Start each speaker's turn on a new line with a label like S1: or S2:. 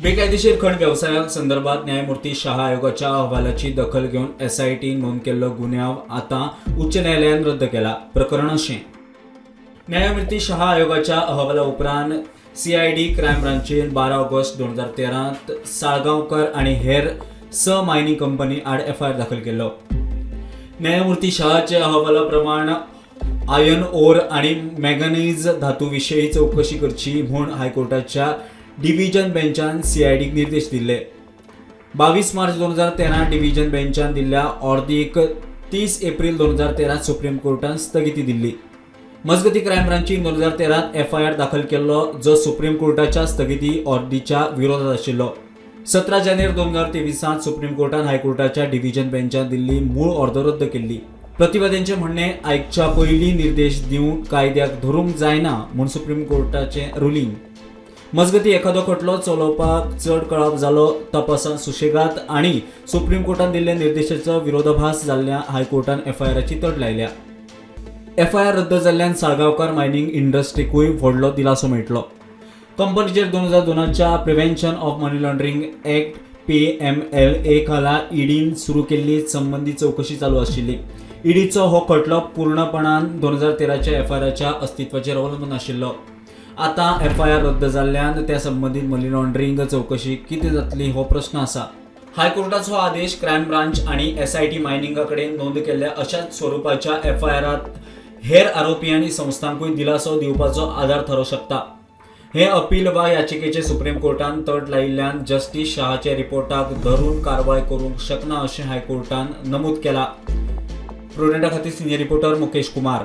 S1: बेकायदेशीर खण व्यवसायासंदर्भात न्यायमूर्ती शाह आयोगाच्या अहवालाची दखल घेऊन SIT नोंद केल्लो गुन्यांव आता उच्च न्यायालयान रद्द केला. प्रकरण अशें न्यायमूर्ती शाह आयोगाच्या अहवाला उपरांत CID क्रायम ब्रांचेन 12 ऑगस्ट 2013 साळगांवकर आणि हेर मायनिंग कंपनी आड FIR दाखल केलो. न्यायमूर्ती शाहचे अहवाला प्रमाण आयर्न ओर आणि मॅंगनीज धातू विशयी चौकशी करची म्हूण हायकोर्टाच्या डिव्हिजन बेंचान CIDक निर्देश दिले. 22 मार्च 2013 डिव्हिजन बेंचान दिल्ल्या ऑर्दीक 30 एप्रिल 2013 सुप्रीम कोर्टान स्थगिती दिल्ली. मजगती क्रायम ब्रांचीन 2013 FIR दाखल केल्लो जो सुप्रीम कोर्टाच्या स्थगिती ऑर्डीच्या विरोधात आशिल्लो. 17 जानेवारी 2023 सुप्रीम कोर्टान हायकोर्टाच्या डिव्हिजन बेंचान दिल्ली मूळ ऑर्डर रद्द केल्ली. प्रतिवाद्यांचे म्हणणे आयकच्या पयलीं निर्देश दिवंक कायद्याक धरूंक जायना म्हूण सुप्रीम कोर्टाचें रुलींग. मजगती एखादो खटलो चलोवपाक चड कळाव जालो तपासान सुशेगाद आणि सुप्रीम कोर्टान दिल्ल्या निर्देशाचो विरोधाभास जाल्ल्या हायकोर्टान FIRची तड लायल्या. FIR रद्द जाल्ल्यान साळगांवकर मायनिंग इंडस्ट्रीकूय व्हडलो दिलासो मेळटलो. कंपनीचेर 2002च्या prevention of money laundering act PMLA खाला ईडीन सुरू केल्ली संबंदीत चौकशी चालू आशिल्ली. ईडीचो हो खटलो पूर्णपणान 2013च्या FIRच्या अस्तित्वाचेर अवलंबून आशिल्लो. आता FIR रद्द जाल्ल्यान त्या संबंधीत मनी लॉन्ड्रिंग चौकशी कितें जातली हो प्रश्न आसा. हायकोर्टाचो आदेश क्रायम ब्रांच आणि SIT मायनिंगा कडेन नोंद केल्ल्या अशाच स्वरूपाच्या FIRात हेर आरोपी आनी संस्थांकूय दिलासो दिवपाचो आधार थारूंक शकता. हे अपील वा याचिकेचे सुप्रीम कोर्टान तड लायिल्ल्यान जस्टीस शाहाच्या रिपोर्टाक धरून कारवाय करूंक शकना अशें हायकोर्टान नमूद केला. प्रुडेंटा खातीर सिनियर रिपोर्टर मुकेश कुमार.